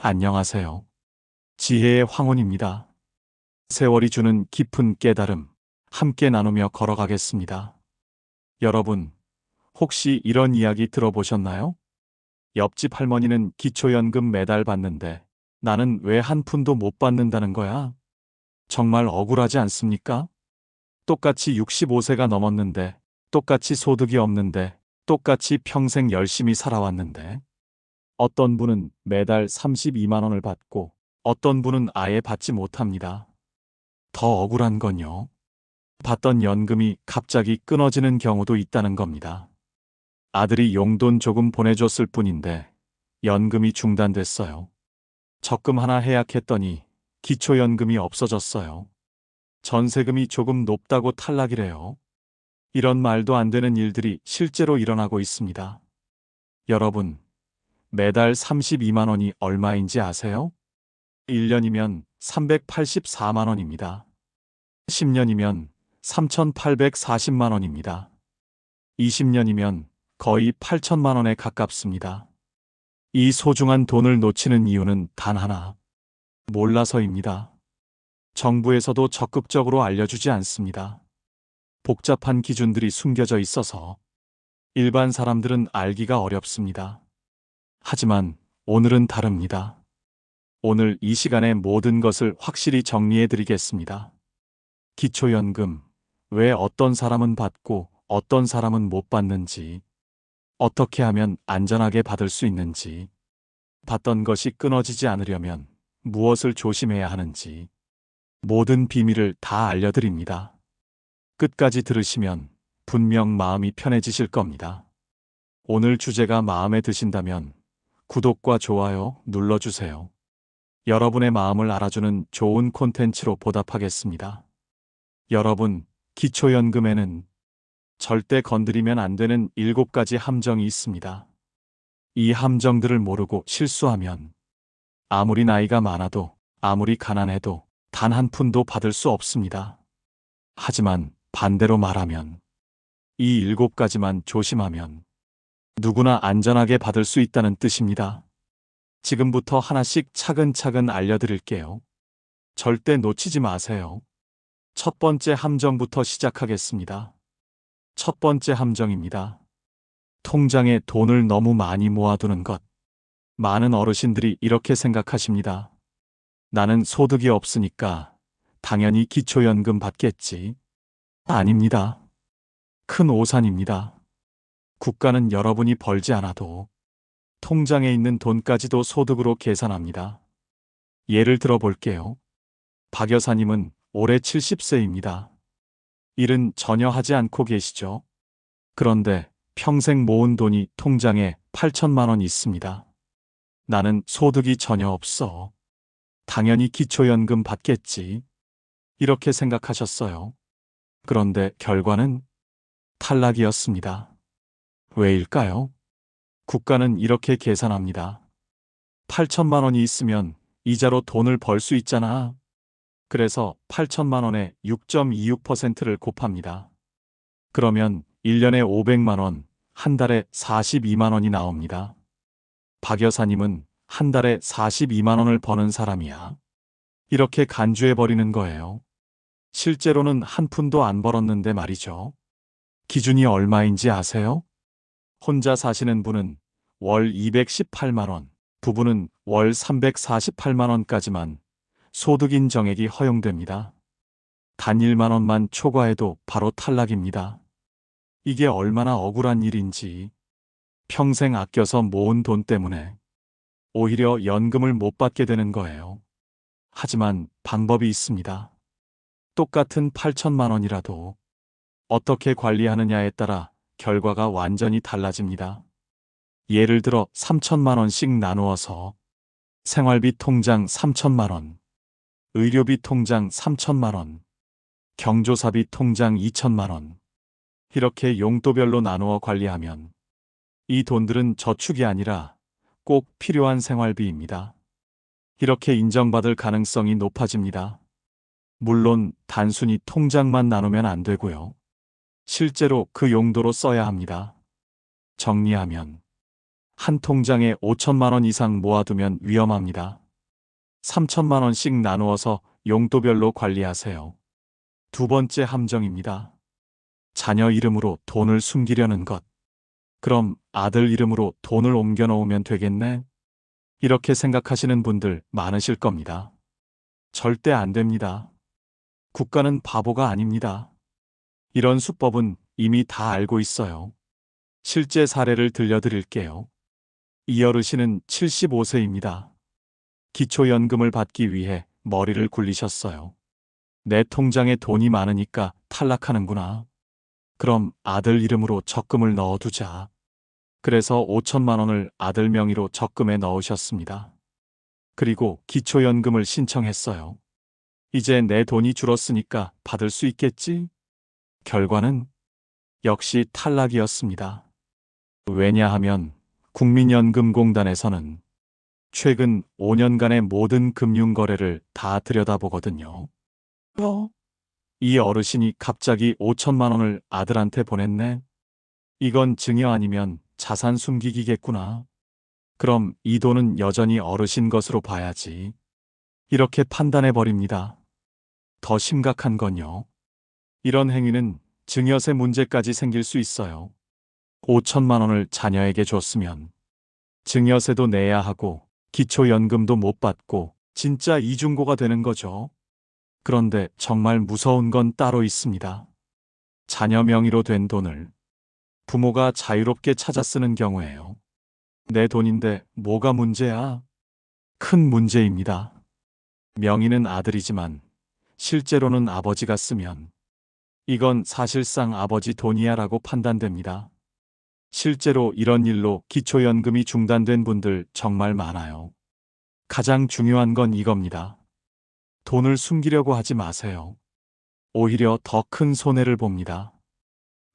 안녕하세요. 지혜의 황혼입니다. 세월이 주는 깊은 깨달음, 함께 나누며 걸어가겠습니다. 여러분, 혹시 이런 이야기 들어보셨나요? 옆집 할머니는 기초연금 매달 받는데 나는 왜 한 푼도 못 받는다는 거야? 정말 억울하지 않습니까? 똑같이 65세가 넘었는데, 똑같이 소득이 없는데, 똑같이 평생 열심히 살아왔는데, 어떤 분은 매달 32만 원을 받고 어떤 분은 아예 받지 못합니다. 더 억울한 건요. 받던 연금이 갑자기 끊어지는 경우도 있다는 겁니다. 아들이 용돈 조금 보내줬을 뿐인데 연금이 중단됐어요. 적금 하나 해약했더니 기초연금이 없어졌어요. 전세금이 조금 높다고 탈락이래요. 이런 말도 안 되는 일들이 실제로 일어나고 있습니다. 여러분, 매달 32만 원이 얼마인지 아세요? 1년이면 384만 원입니다. 10년이면 3,840만 원입니다. 20년이면 거의 8천만 원에 가깝습니다. 이 소중한 돈을 놓치는 이유는 단 하나, 몰라서입니다. 정부에서도 적극적으로 알려주지 않습니다. 복잡한 기준들이 숨겨져 있어서 일반 사람들은 알기가 어렵습니다. 하지만 오늘은 다릅니다. 오늘 이 시간에 모든 것을 확실히 정리해 드리겠습니다. 기초연금, 왜 어떤 사람은 받고 어떤 사람은 못 받는지, 어떻게 하면 안전하게 받을 수 있는지, 받던 것이 끊어지지 않으려면 무엇을 조심해야 하는지, 모든 비밀을 다 알려드립니다. 끝까지 들으시면 분명 마음이 편해지실 겁니다. 오늘 주제가 마음에 드신다면 구독과 좋아요 눌러주세요. 여러분의 마음을 알아주는 좋은 콘텐츠로 보답하겠습니다. 여러분, 기초연금에는 절대 건드리면 안 되는 7가지 함정이 있습니다. 이 함정들을 모르고 실수하면 아무리 나이가 많아도 아무리 가난해도 단 한 푼도 받을 수 없습니다. 하지만 반대로 말하면 이 7가지만 조심하면 누구나 안전하게 받을 수 있다는 뜻입니다. 지금부터 하나씩 차근차근 알려드릴게요. 절대 놓치지 마세요. 첫 번째 함정부터 시작하겠습니다. 첫 번째 함정입니다. 통장에 돈을 너무 많이 모아두는 것. 많은 어르신들이 이렇게 생각하십니다. 나는 소득이 없으니까 당연히 기초연금 받겠지. 아닙니다. 큰 오산입니다. 국가는 여러분이 벌지 않아도 통장에 있는 돈까지도 소득으로 계산합니다. 예를 들어 볼게요. 박 여사님은 올해 70세입니다. 일은 전혀 하지 않고 계시죠? 그런데 평생 모은 돈이 통장에 8천만 원 있습니다. 나는 소득이 전혀 없어. 당연히 기초연금 받겠지. 이렇게 생각하셨어요. 그런데 결과는 탈락이었습니다. 왜일까요? 국가는 이렇게 계산합니다. 8천만 원이 있으면 이자로 돈을 벌 수 있잖아. 그래서 8천만 원에 6.26%를 곱합니다. 그러면 1년에 500만 원, 한 달에 42만 원이 나옵니다. 박 여사님은 한 달에 42만 원을 버는 사람이야. 이렇게 간주해버리는 거예요. 실제로는 한 푼도 안 벌었는데 말이죠. 기준이 얼마인지 아세요? 혼자 사시는 분은 월 218만 원, 부부는 월 348만 원까지만 소득 인정액이 허용됩니다. 단 1만 원만 초과해도 바로 탈락입니다. 이게 얼마나 억울한 일인지. 평생 아껴서 모은 돈 때문에 오히려 연금을 못 받게 되는 거예요. 하지만 방법이 있습니다. 똑같은 8천만 원이라도 어떻게 관리하느냐에 따라 결과가 완전히 달라집니다. 예를 들어 3천만 원씩 나누어서 생활비 통장 3천만 원, 의료비 통장 3천만 원, 경조사비 통장 2천만 원, 이렇게 용도별로 나누어 관리하면 이 돈들은 저축이 아니라 꼭 필요한 생활비입니다. 이렇게 인정받을 가능성이 높아집니다. 물론 단순히 통장만 나누면 안 되고요. 실제로 그 용도로 써야 합니다. 정리하면 한 통장에 5천만 원 이상 모아두면 위험합니다. 3천만 원씩 나누어서 용도별로 관리하세요. 두 번째 함정입니다. 자녀 이름으로 돈을 숨기려는 것. 그럼 아들 이름으로 돈을 옮겨 놓으면 되겠네? 이렇게 생각하시는 분들 많으실 겁니다. 절대 안 됩니다. 국가는 바보가 아닙니다. 이런 수법은 이미 다 알고 있어요. 실제 사례를 들려드릴게요. 이 어르신은 75세입니다. 기초연금을 받기 위해 머리를 굴리셨어요. 내 통장에 돈이 많으니까 탈락하는구나. 그럼 아들 이름으로 적금을 넣어두자. 그래서 5천만 원을 아들 명의로 적금에 넣으셨습니다. 그리고 기초연금을 신청했어요. 이제 내 돈이 줄었으니까 받을 수 있겠지? 결과는 역시 탈락이었습니다. 왜냐하면 국민연금공단에서는 최근 5년간의 모든 금융거래를 다 들여다보거든요. 이 어르신이 갑자기 5천만 원을 아들한테 보냈네? 이건 증여 아니면 자산 숨기기겠구나. 그럼 이 돈은 여전히 어르신 것으로 봐야지. 이렇게 판단해버립니다. 더 심각한 건요. 이런 행위는 증여세 문제까지 생길 수 있어요. 5천만 원을 자녀에게 줬으면 증여세도 내야 하고 기초연금도 못 받고 진짜 이중고가 되는 거죠. 그런데 정말 무서운 건 따로 있습니다. 자녀 명의로 된 돈을 부모가 자유롭게 찾아 쓰는 경우에요. 내 돈인데 뭐가 문제야? 큰 문제입니다. 명의는 아들이지만 실제로는 아버지가 쓰면 이건 사실상 아버지 돈이야 라고 판단됩니다. 실제로 이런 일로 기초연금이 중단된 분들 정말 많아요. 가장 중요한 건 이겁니다. 돈을 숨기려고 하지 마세요. 오히려 더 큰 손해를 봅니다.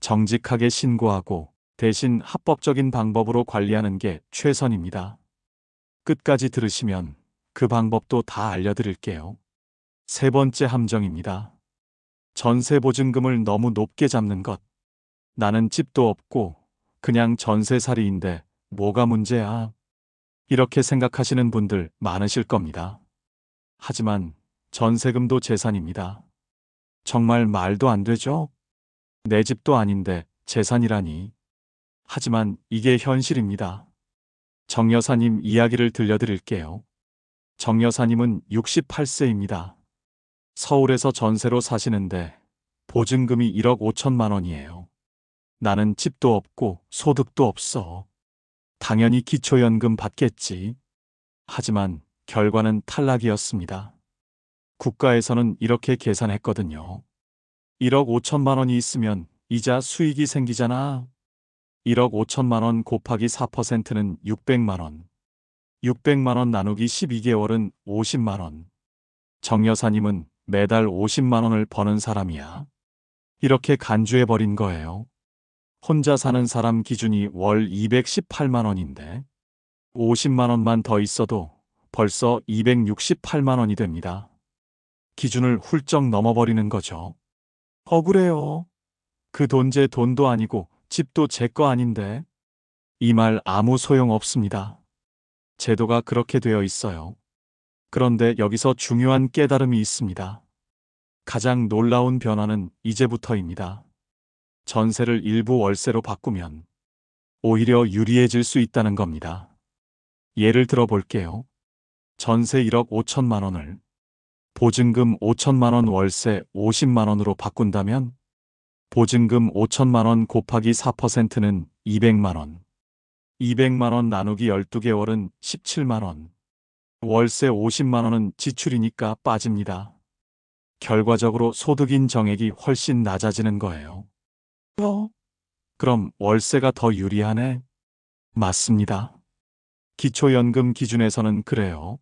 정직하게 신고하고 대신 합법적인 방법으로 관리하는 게 최선입니다. 끝까지 들으시면 그 방법도 다 알려드릴게요. 세 번째 함정입니다. 전세보증금을 너무 높게 잡는 것. 나는 집도 없고 그냥 전세살이인데 뭐가 문제야? 이렇게 생각하시는 분들 많으실 겁니다. 하지만 전세금도 재산입니다. 정말 말도 안 되죠? 내 집도 아닌데 재산이라니. 하지만 이게 현실입니다. 정 여사님 이야기를 들려드릴게요. 정 여사님은 68세입니다. 서울에서 전세로 사시는데 보증금이 1억 5천만 원이에요. 나는 집도 없고 소득도 없어. 당연히 기초연금 받겠지. 하지만 결과는 탈락이었습니다. 국가에서는 이렇게 계산했거든요. 1억 5천만 원이 있으면 이자 수익이 생기잖아. 1억 5천만 원 곱하기 4%는 600만 원. 600만 원 나누기 12개월은 50만 원. 정 여사님은 매달 50만 원을 버는 사람이야. 이렇게 간주해버린 거예요. 혼자 사는 사람 기준이 월 218만 원인데 50만 원만 더 있어도 벌써 268만 원이 됩니다. 기준을 훌쩍 넘어버리는 거죠. 억울해요. 그 돈 제 돈도 아니고 집도 제 거 아닌데. 이 말 아무 소용 없습니다. 제도가 그렇게 되어 있어요. 그런데 여기서 중요한 깨달음이 있습니다. 가장 놀라운 변화는 이제부터입니다. 전세를 일부 월세로 바꾸면 오히려 유리해질 수 있다는 겁니다. 예를 들어 볼게요. 전세 1억 5천만 원을 보증금 5천만 원 월세 50만 원으로 바꾼다면 보증금 5천만 원 곱하기 4%는 200만 원. 200만 원 나누기 12개월은 17만 원. 월세 50만 원은 지출이니까 빠집니다. 결과적으로 소득 인정액이 훨씬 낮아지는 거예요. 그럼 월세가 더 유리하네? 맞습니다. 기초연금 기준에서는 그래요.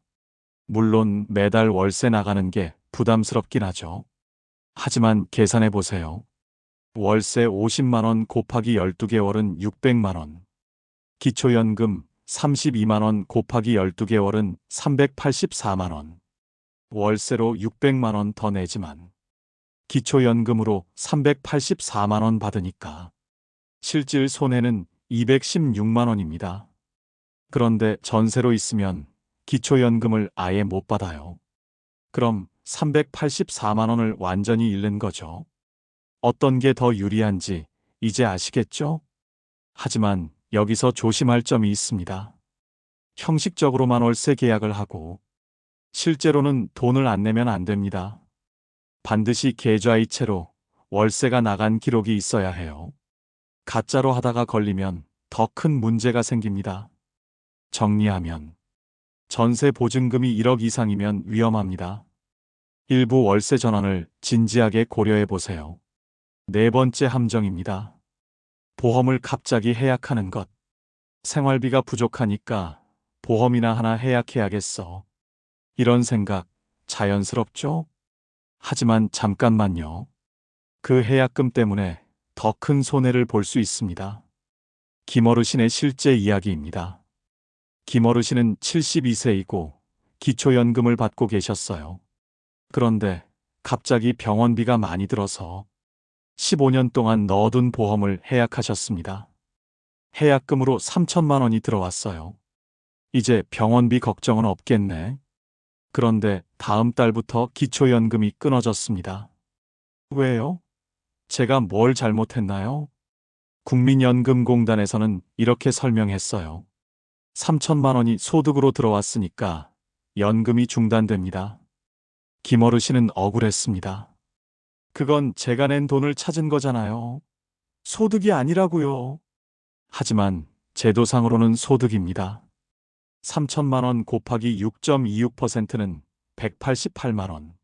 물론 매달 월세 나가는 게 부담스럽긴 하죠. 하지만 계산해 보세요. 월세 50만 원 곱하기 12개월은 600만 원. 기초연금 32만 원 곱하기 12개월은 384만 원. 월세로 600만 원 더 내지만 기초연금으로 384만 원 받으니까 실질 손해는 216만 원입니다. 그런데 전세로 있으면 기초연금을 아예 못 받아요. 그럼 384만 원을 완전히 잃는 거죠. 어떤 게 더 유리한지 이제 아시겠죠? 하지만 여기서 조심할 점이 있습니다. 형식적으로만 월세 계약을 하고 실제로는 돈을 안 내면 안 됩니다. 반드시 계좌이체로 월세가 나간 기록이 있어야 해요. 가짜로 하다가 걸리면 더 큰 문제가 생깁니다. 정리하면 전세 보증금이 1억 이상이면 위험합니다. 일부 월세 전환을 진지하게 고려해 보세요. 네 번째 함정입니다. 보험을 갑자기 해약하는 것. 생활비가 부족하니까 보험이나 하나 해약해야겠어. 이런 생각 자연스럽죠? 하지만 잠깐만요. 그 해약금 때문에 더 큰 손해를 볼 수 있습니다. 김어르신의 실제 이야기입니다. 김어르신은 72세이고 기초연금을 받고 계셨어요. 그런데 갑자기 병원비가 많이 들어서 15년 동안 넣어둔 보험을 해약하셨습니다. 해약금으로 3천만 원이 들어왔어요. 이제 병원비 걱정은 없겠네. 그런데 다음 달부터 기초연금이 끊어졌습니다. 왜요? 제가 뭘 잘못했나요? 국민연금공단에서는 이렇게 설명했어요. 3천만 원이 소득으로 들어왔으니까 연금이 중단됩니다. 김어르신은 억울했습니다. 그건 제가 낸 돈을 찾은 거잖아요. 소득이 아니라고요. 하지만 제도상으로는 소득입니다. 3천만 원 곱하기 6.26%는 188만 원.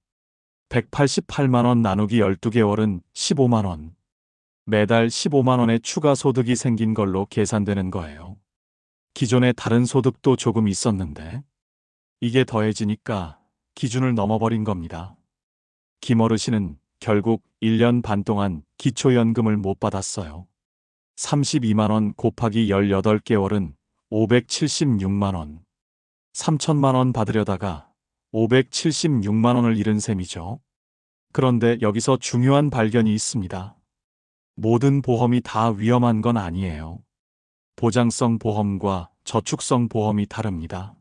188만 원 나누기 12개월은 15만 원. 매달 15만 원의 추가 소득이 생긴 걸로 계산되는 거예요. 기존에 다른 소득도 조금 있었는데 이게 더해지니까 기준을 넘어버린 겁니다. 김어르신은 결국 1년 반 동안 기초연금을 못 받았어요. 32만 원 곱하기 18개월은 576만 원. 3천만 원 받으려다가 576만 원을 잃은 셈이죠. 그런데 여기서 중요한 발견이 있습니다. 모든 보험이 다 위험한 건 아니에요. 보장성 보험과 저축성 보험이 다릅니다.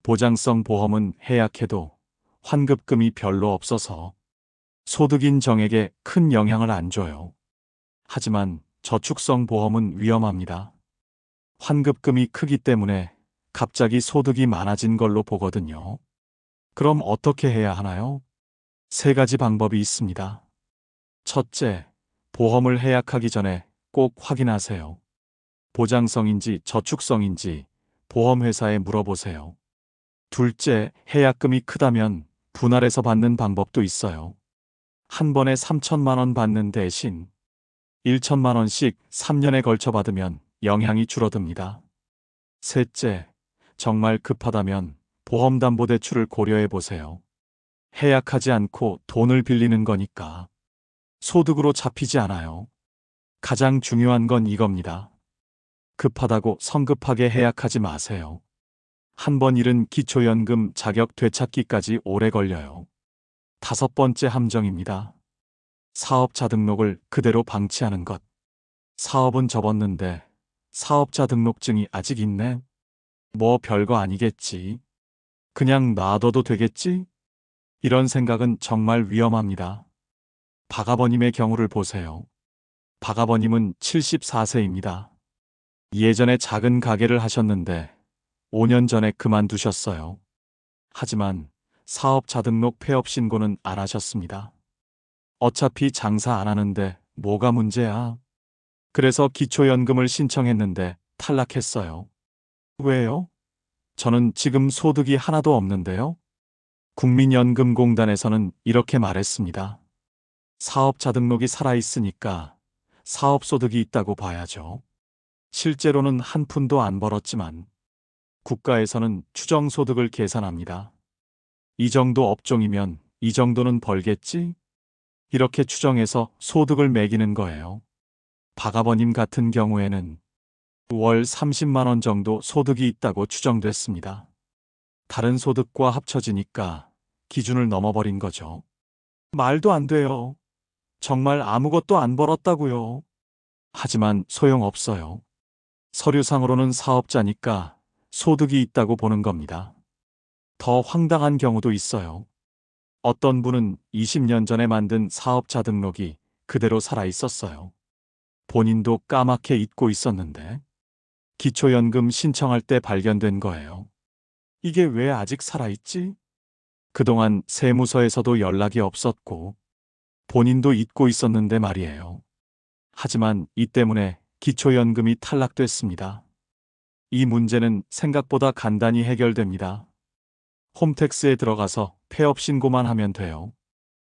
보장성 보험은 해약해도 환급금이 별로 없어서 소득인 정액에 큰 영향을 안 줘요. 하지만 저축성 보험은 위험합니다. 환급금이 크기 때문에 갑자기 소득이 많아진 걸로 보거든요. 그럼 어떻게 해야 하나요? 세 가지 방법이 있습니다. 첫째, 보험을 해약하기 전에 꼭 확인하세요. 보장성인지 저축성인지 보험회사에 물어보세요. 둘째, 해약금이 크다면 분할해서 받는 방법도 있어요. 한 번에 3천만 원 받는 대신 1천만 원씩 3년에 걸쳐 받으면 영향이 줄어듭니다. 셋째, 정말 급하다면 보험담보대출을 고려해 보세요. 해약하지 않고 돈을 빌리는 거니까 소득으로 잡히지 않아요. 가장 중요한 건 이겁니다. 급하다고 성급하게 해약하지 마세요. 한 번 잃은 기초연금 자격 되찾기까지 오래 걸려요. 다섯 번째 함정입니다. 사업자 등록을 그대로 방치하는 것. 사업은 접었는데 사업자 등록증이 아직 있네? 뭐 별거 아니겠지. 그냥 놔둬도 되겠지? 이런 생각은 정말 위험합니다. 박 아버님의 경우를 보세요. 박 아버님은 74세입니다. 예전에 작은 가게를 하셨는데 5년 전에 그만두셨어요. 하지만 사업자 등록 폐업 신고는 안 하셨습니다. 어차피 장사 안 하는데 뭐가 문제야? 그래서 기초연금을 신청했는데 탈락했어요. 왜요? 저는 지금 소득이 하나도 없는데요. 국민연금공단에서는 이렇게 말했습니다. 사업자 등록이 살아있으니까 사업소득이 있다고 봐야죠. 실제로는 한 푼도 안 벌었지만 국가에서는 추정소득을 계산합니다. 이 정도 업종이면 이 정도는 벌겠지? 이렇게 추정해서 소득을 매기는 거예요. 박 아버님 같은 경우에는 월 30만 원 정도 소득이 있다고 추정됐습니다. 다른 소득과 합쳐지니까 기준을 넘어버린 거죠. 말도 안 돼요. 정말 아무것도 안 벌었다고요. 하지만 소용없어요. 서류상으로는 사업자니까 소득이 있다고 보는 겁니다. 더 황당한 경우도 있어요. 어떤 분은 20년 전에 만든 사업자 등록이 그대로 살아 있었어요. 본인도 까맣게 잊고 있었는데 기초연금 신청할 때 발견된 거예요. 이게 왜 아직 살아있지? 그동안 세무서에서도 연락이 없었고 본인도 잊고 있었는데 말이에요. 하지만 이 때문에 기초연금이 탈락됐습니다. 이 문제는 생각보다 간단히 해결됩니다. 홈택스에 들어가서 폐업 신고만 하면 돼요.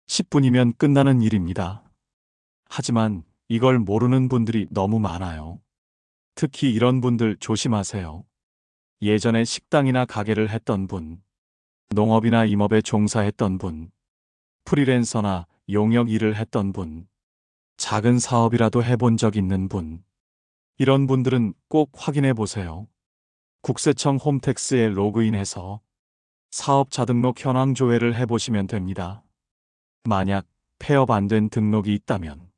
10분이면 끝나는 일입니다. 하지만 이걸 모르는 분들이 너무 많아요. 특히 이런 분들 조심하세요. 예전에 식당이나 가게를 했던 분, 농업이나 임업에 종사했던 분, 프리랜서나 용역 일을 했던 분, 작은 사업이라도 해본 적 있는 분, 이런 분들은 꼭 확인해 보세요. 국세청 홈택스에 로그인해서 사업자 등록 현황 조회를 해보시면 됩니다. 만약 폐업 안 된 등록이 있다면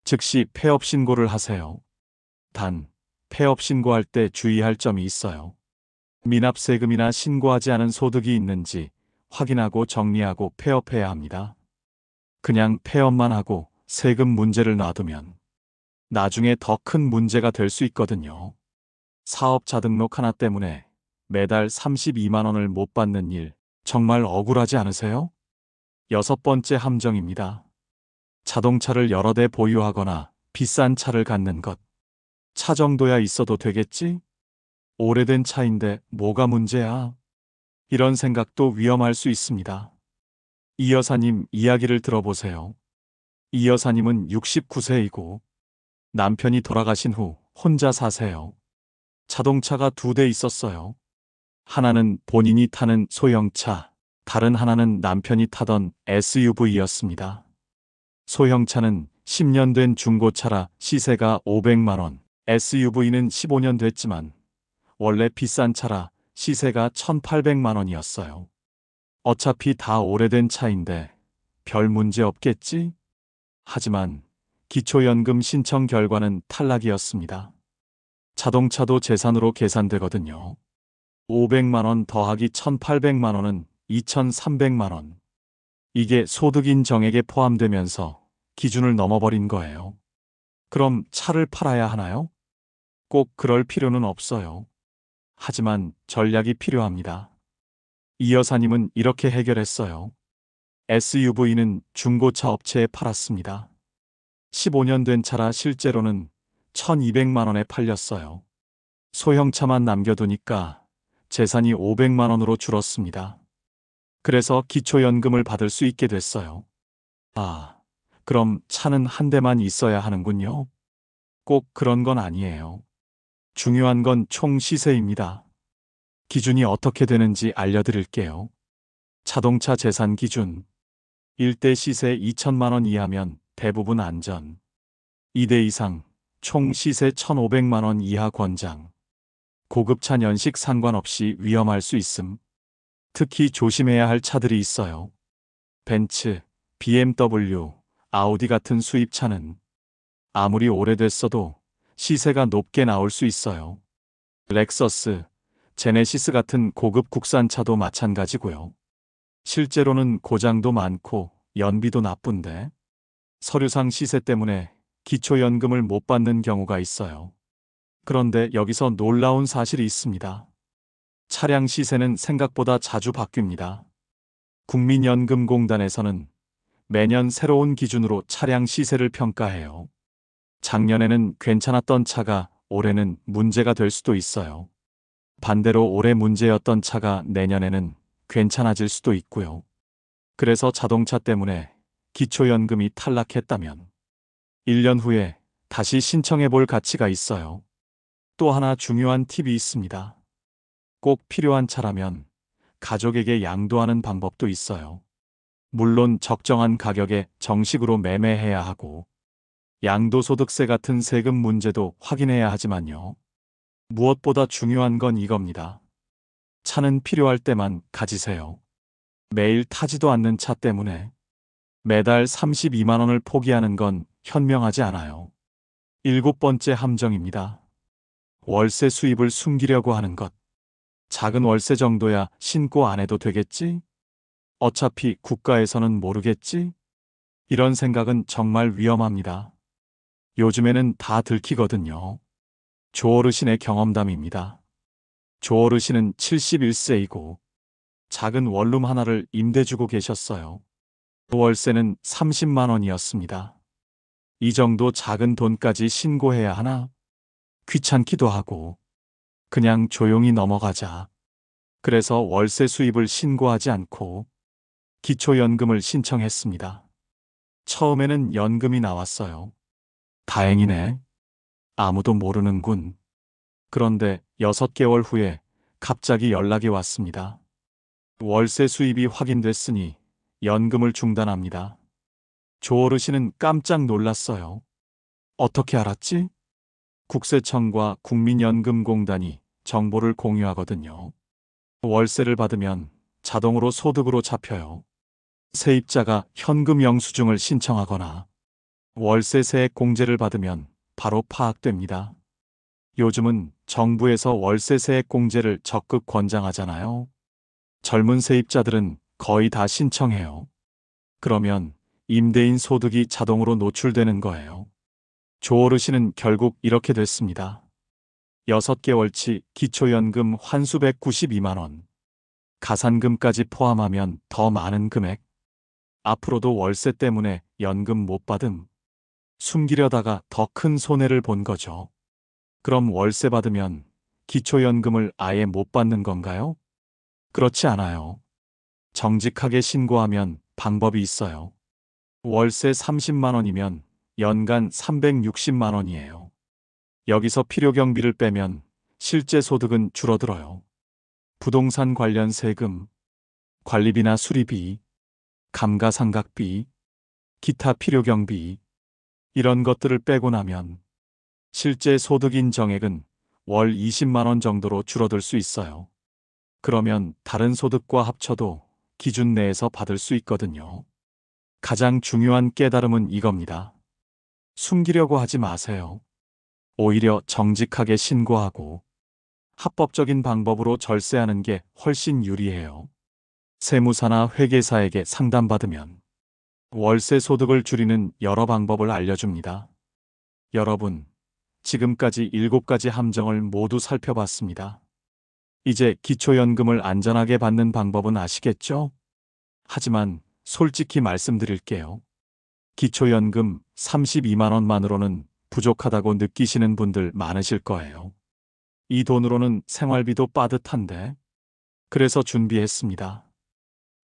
즉시 폐업 신고를 하세요. 단, 폐업 신고할 때 주의할 점이 있어요. 미납세금이나 신고하지 않은 소득이 있는지 확인하고 정리하고 폐업해야 합니다. 그냥 폐업만 하고 세금 문제를 놔두면 나중에 더 큰 문제가 될 수 있거든요. 사업자 등록 하나 때문에 매달 32만 원을 못 받는 일, 정말 억울하지 않으세요? 6번째 함정입니다. 자동차를 여러 대 보유하거나 비싼 차를 갖는 것. 차 정도야 있어도 되겠지? 오래된 차인데 뭐가 문제야? 이런 생각도 위험할 수 있습니다. 이 여사님 이야기를 들어보세요. 이 여사님은 69세이고 남편이 돌아가신 후 혼자 사세요. 자동차가 2대 있었어요. 하나는 본인이 타는 소형차, 다른 하나는 남편이 타던 SUV였습니다. 소형차는 10년 된 중고차라 시세가 500만 원, SUV는 15년 됐지만 원래 비싼 차라 시세가 1,800만 원이었어요. 어차피 다 오래된 차인데 별 문제 없겠지? 하지만 기초연금 신청 결과는 탈락이었습니다. 자동차도 재산으로 계산되거든요. 500만 원 더하기 1,800만 원은 2,300만 원. 이게 소득 인정액에 포함되면서 기준을 넘어버린 거예요. 그럼 차를 팔아야 하나요? 꼭 그럴 필요는 없어요. 하지만 전략이 필요합니다. 이 여사님은 이렇게 해결했어요. SUV는 중고차 업체에 팔았습니다. 15년 된 차라 실제로는 1,200만 원에 팔렸어요. 소형차만 남겨두니까 재산이 500만 원으로 줄었습니다. 그래서 기초연금을 받을 수 있게 됐어요. 아, 그럼 차는 한 대만 있어야 하는군요. 꼭 그런 건 아니에요. 중요한 건 총 시세입니다. 기준이 어떻게 되는지 알려드릴게요. 자동차 재산 기준. 1대 시세 2천만 원 이하면 대부분 안전. 2대 이상, 총 시세 1,500만 원 이하 권장. 고급차 연식 상관없이 위험할 수 있음. 특히 조심해야 할 차들이 있어요. 벤츠, BMW, 아우디 같은 수입차는 아무리 오래됐어도 시세가 높게 나올 수 있어요. 렉서스, 제네시스 같은 고급 국산차도 마찬가지고요. 실제로는 고장도 많고 연비도 나쁜데 서류상 시세 때문에 기초연금을 못 받는 경우가 있어요. 그런데 여기서 놀라운 사실이 있습니다. 차량 시세는 생각보다 자주 바뀝니다. 국민연금공단에서는 매년 새로운 기준으로 차량 시세를 평가해요. 작년에는 괜찮았던 차가 올해는 문제가 될 수도 있어요. 반대로 올해 문제였던 차가 내년에는 괜찮아질 수도 있고요. 그래서 자동차 때문에 기초연금이 탈락했다면 1년 후에 다시 신청해 볼 가치가 있어요. 또 하나 중요한 팁이 있습니다. 꼭 필요한 차라면 가족에게 양도하는 방법도 있어요. 물론 적정한 가격에 정식으로 매매해야 하고 양도소득세 같은 세금 문제도 확인해야 하지만요. 무엇보다 중요한 건 이겁니다. 차는 필요할 때만 가지세요. 매일 타지도 않는 차 때문에 매달 32만 원을 포기하는 건 현명하지 않아요. 7번째 함정입니다. 월세 수입을 숨기려고 하는 것. 작은 월세 정도야 신고 안 해도 되겠지? 어차피 국가에서는 모르겠지? 이런 생각은 정말 위험합니다. 요즘에는 다 들키거든요. 조 어르신의 경험담입니다. 조 어르신은 71세이고 작은 원룸 하나를 임대 주고 계셨어요. 월세는 30만 원이었습니다. 이 정도 작은 돈까지 신고해야 하나? 귀찮기도 하고 그냥 조용히 넘어가자. 그래서 월세 수입을 신고하지 않고 기초연금을 신청했습니다. 처음에는 연금이 나왔어요. 다행이네. 아무도 모르는군. 그런데 6개월 후에 갑자기 연락이 왔습니다. 월세 수입이 확인됐으니 연금을 중단합니다. 조 어르신은 깜짝 놀랐어요. 어떻게 알았지? 국세청과 국민연금공단이 정보를 공유하거든요. 월세를 받으면 자동으로 소득으로 잡혀요. 세입자가 현금 영수증을 신청하거나 월세 세액 공제를 받으면 바로 파악됩니다. 요즘은 정부에서 월세 세액 공제를 적극 권장하잖아요. 젊은 세입자들은 거의 다 신청해요. 그러면 임대인 소득이 자동으로 노출되는 거예요. 조 어르신은 결국 이렇게 됐습니다. 6개월치 기초연금 환수 192만 원. 가산금까지 포함하면 더 많은 금액. 앞으로도 월세 때문에 연금 못 받음. 숨기려다가 더 큰 손해를 본 거죠. 그럼 월세 받으면 기초연금을 아예 못 받는 건가요? 그렇지 않아요. 정직하게 신고하면 방법이 있어요. 월세 30만 원이면 연간 360만 원이에요. 여기서 필요경비를 빼면 실제 소득은 줄어들어요. 부동산 관련 세금, 관리비나 수리비, 감가상각비, 기타 필요경비, 이런 것들을 빼고 나면 실제 소득인 정액은 월 20만 원 정도로 줄어들 수 있어요. 그러면 다른 소득과 합쳐도 기준 내에서 받을 수 있거든요. 가장 중요한 깨달음은 이겁니다. 숨기려고 하지 마세요. 오히려 정직하게 신고하고 합법적인 방법으로 절세하는 게 훨씬 유리해요. 세무사나 회계사에게 상담받으면 월세 소득을 줄이는 여러 방법을 알려줍니다. 여러분, 지금까지 7가지 함정을 모두 살펴봤습니다. 이제 기초연금을 안전하게 받는 방법은 아시겠죠? 하지만 솔직히 말씀드릴게요. 기초연금 32만 원만으로는 부족하다고 느끼시는 분들 많으실 거예요. 이 돈으로는 생활비도 빠듯한데. 그래서 준비했습니다.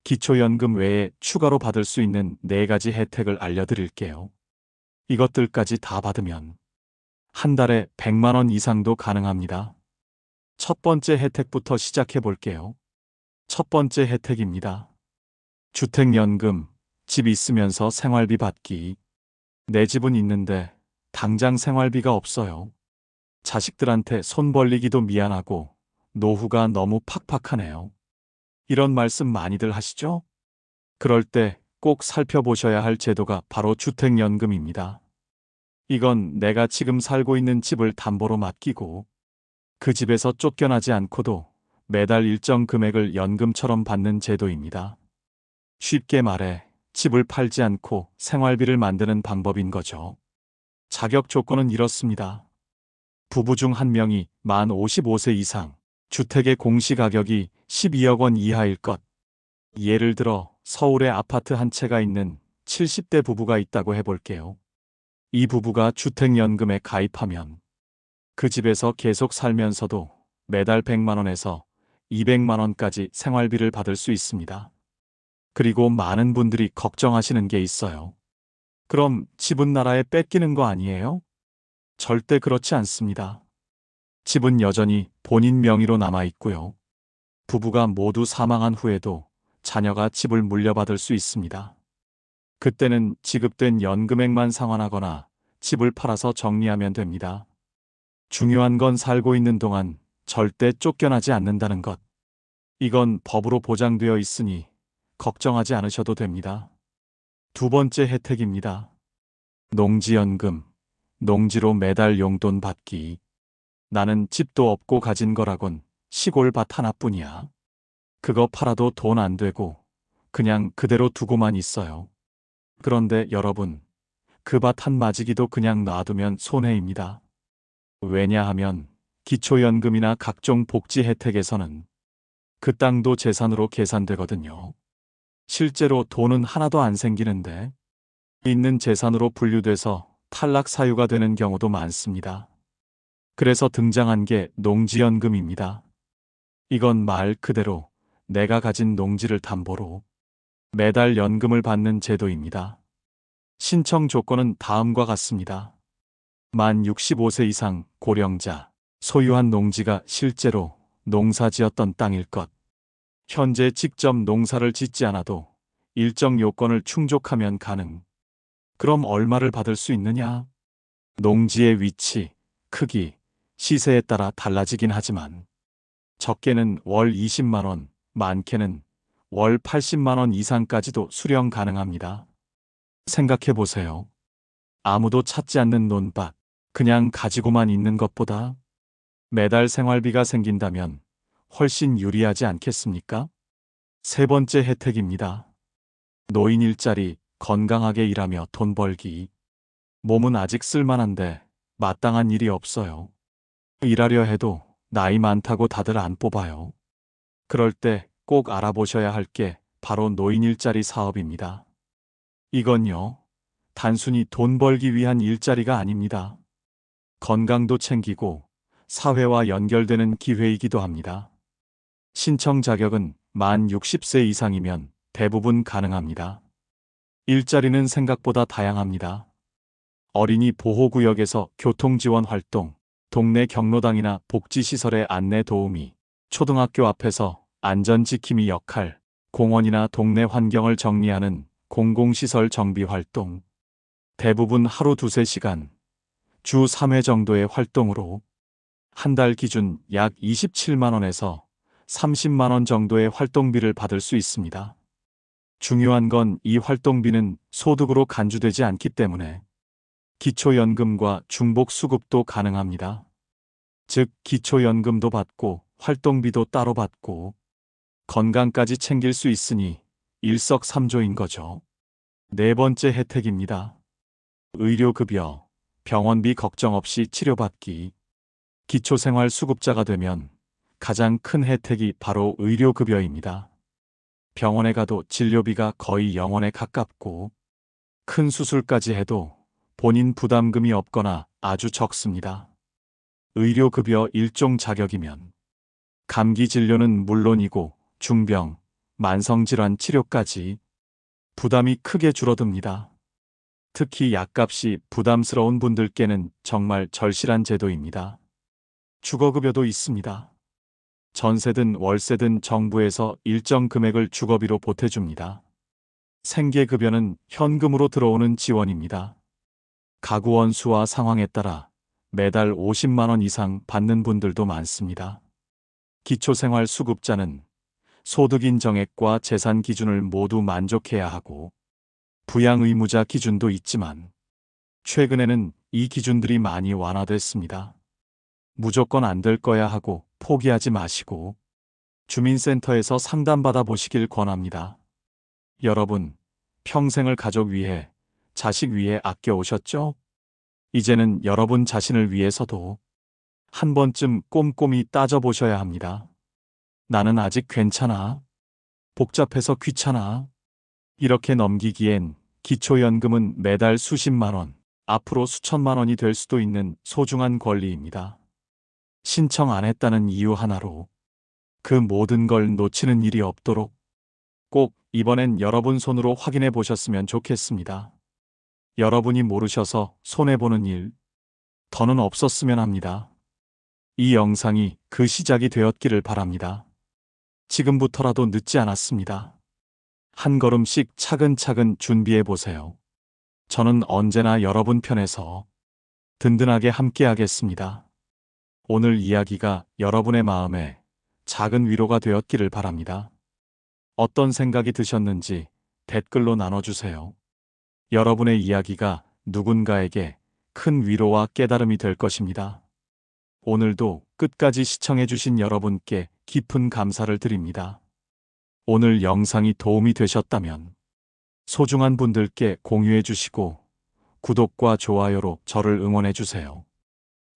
기초연금 외에 추가로 받을 수 있는 4가지 혜택을 알려드릴게요. 이것들까지 다 받으면 한 달에 100만 원 이상도 가능합니다. 첫 번째 혜택부터 시작해 볼게요. 첫 번째 혜택입니다. 주택연금, 집 있으면서 생활비 받기. 내 집은 있는데 당장 생활비가 없어요. 자식들한테 손 벌리기도 미안하고 노후가 너무 팍팍하네요. 이런 말씀 많이들 하시죠? 그럴 때 꼭 살펴보셔야 할 제도가 바로 주택연금입니다. 이건 내가 지금 살고 있는 집을 담보로 맡기고 그 집에서 쫓겨나지 않고도 매달 일정 금액을 연금처럼 받는 제도입니다. 쉽게 말해 집을 팔지 않고 생활비를 만드는 방법인 거죠. 자격 조건은 이렇습니다. 부부 중 한 명이 만 55세 이상, 주택의 공시가격이 12억 원 이하일 것. 예를 들어 서울에 아파트 한 채가 있는 70대 부부가 있다고 해볼게요. 이 부부가 주택연금에 가입하면 그 집에서 계속 살면서도 매달 100만 원에서 200만 원까지 생활비를 받을 수 있습니다. 그리고 많은 분들이 걱정하시는 게 있어요. 그럼 집은 나라에 뺏기는 거 아니에요? 절대 그렇지 않습니다. 집은 여전히 본인 명의로 남아 있고요. 부부가 모두 사망한 후에도 자녀가 집을 물려받을 수 있습니다. 그때는 지급된 연금액만 상환하거나 집을 팔아서 정리하면 됩니다. 중요한 건 살고 있는 동안 절대 쫓겨나지 않는다는 것. 이건 법으로 보장되어 있으니 걱정하지 않으셔도 됩니다. 두 번째 혜택입니다. 농지연금, 농지로 매달 용돈 받기. 나는 집도 없고 가진 거라곤 시골 밭 하나뿐이야. 그거 팔아도 돈 안 되고 그냥 그대로 두고만 있어요. 그런데 여러분, 그 밭 한 마지기도 그냥 놔두면 손해입니다. 왜냐하면 기초연금이나 각종 복지 혜택에서는 그 땅도 재산으로 계산되거든요. 실제로 돈은 하나도 안 생기는데 있는 재산으로 분류돼서 탈락 사유가 되는 경우도 많습니다. 그래서 등장한 게 농지연금입니다. 이건 말 그대로 내가 가진 농지를 담보로 매달 연금을 받는 제도입니다. 신청 조건은 다음과 같습니다. 만 65세 이상 고령자, 소유한 농지가 실제로 농사지었던 땅일 것. 현재 직접 농사를 짓지 않아도 일정 요건을 충족하면 가능. 그럼 얼마를 받을 수 있느냐? 농지의 위치, 크기, 시세에 따라 달라지긴 하지만 적게는 월 20만 원, 많게는 월 80만 원 이상까지도 수령 가능합니다. 생각해 보세요. 아무도 찾지 않는 논밭, 그냥 가지고만 있는 것보다 매달 생활비가 생긴다면 훨씬 유리하지 않겠습니까? 세 번째 혜택입니다. 노인 일자리, 건강하게 일하며 돈 벌기. 몸은 아직 쓸만한데 마땅한 일이 없어요. 일하려 해도 나이 많다고 다들 안 뽑아요. 그럴 때 꼭 알아보셔야 할 게 바로 노인 일자리 사업입니다. 이건요, 단순히 돈 벌기 위한 일자리가 아닙니다. 건강도 챙기고 사회와 연결되는 기회이기도 합니다. 신청 자격은 만 60세 이상이면 대부분 가능합니다. 일자리는 생각보다 다양합니다. 어린이 보호구역에서 교통지원 활동, 동네 경로당이나 복지시설의 안내 도우미, 초등학교 앞에서 안전지킴이 역할, 공원이나 동네 환경을 정리하는 공공시설 정비 활동. 대부분 하루 2~3시간, 주 3회 정도의 활동으로 한 달 기준 약 27만 원에서 30만 원 정도의 활동비를 받을 수 있습니다. 중요한 건 이 활동비는 소득으로 간주되지 않기 때문에 기초연금과 중복수급도 가능합니다. 즉, 기초연금도 받고 활동비도 따로 받고 건강까지 챙길 수 있으니 일석삼조인 거죠. 네 번째 혜택입니다. 의료급여, 병원비 걱정 없이 치료받기. 기초생활수급자가 되면 가장 큰 혜택이 바로 의료급여입니다. 병원에 가도 진료비가 거의 0원에 가깝고 큰 수술까지 해도 본인 부담금이 없거나 아주 적습니다. 의료급여 일종 자격이면 감기 진료는 물론이고 중병, 만성질환 치료까지 부담이 크게 줄어듭니다. 특히 약값이 부담스러운 분들께는 정말 절실한 제도입니다. 주거급여도 있습니다. 전세든 월세든 정부에서 일정 금액을 주거비로 보태줍니다. 생계급여는 현금으로 들어오는 지원입니다. 가구원 수와 상황에 따라 매달 50만 원 이상 받는 분들도 많습니다. 기초생활수급자는 소득 인정액과 재산 기준을 모두 만족해야 하고 부양의무자 기준도 있지만 최근에는 이 기준들이 많이 완화됐습니다. 무조건 안 될 거야 하고 포기하지 마시고 주민센터에서 상담받아 보시길 권합니다. 여러분, 평생을 가족 위해, 자식 위해 아껴 오셨죠? 이제는 여러분 자신을 위해서도 한 번쯤 꼼꼼히 따져보셔야 합니다. 나는 아직 괜찮아. 복잡해서 귀찮아. 이렇게 넘기기엔 기초연금은 매달 수십만 원, 앞으로 수천만 원이 될 수도 있는 소중한 권리입니다. 신청 안 했다는 이유 하나로 그 모든 걸 놓치는 일이 없도록 꼭 이번엔 여러분 손으로 확인해 보셨으면 좋겠습니다. 여러분이 모르셔서 손해보는 일 더는 없었으면 합니다. 이 영상이 그 시작이 되었기를 바랍니다. 지금부터라도 늦지 않았습니다. 한 걸음씩 차근차근 준비해 보세요. 저는 언제나 여러분 편에서 든든하게 함께 하겠습니다. 오늘 이야기가 여러분의 마음에 작은 위로가 되었기를 바랍니다. 어떤 생각이 드셨는지 댓글로 나눠주세요. 여러분의 이야기가 누군가에게 큰 위로와 깨달음이 될 것입니다. 오늘도 끝까지 시청해주신 여러분께 깊은 감사를 드립니다. 오늘 영상이 도움이 되셨다면 소중한 분들께 공유해주시고 구독과 좋아요로 저를 응원해주세요.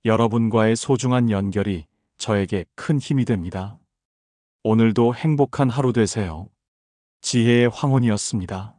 여러분과의 소중한 연결이 저에게 큰 힘이 됩니다. 오늘도 행복한 하루 되세요. 지혜의 황혼이었습니다.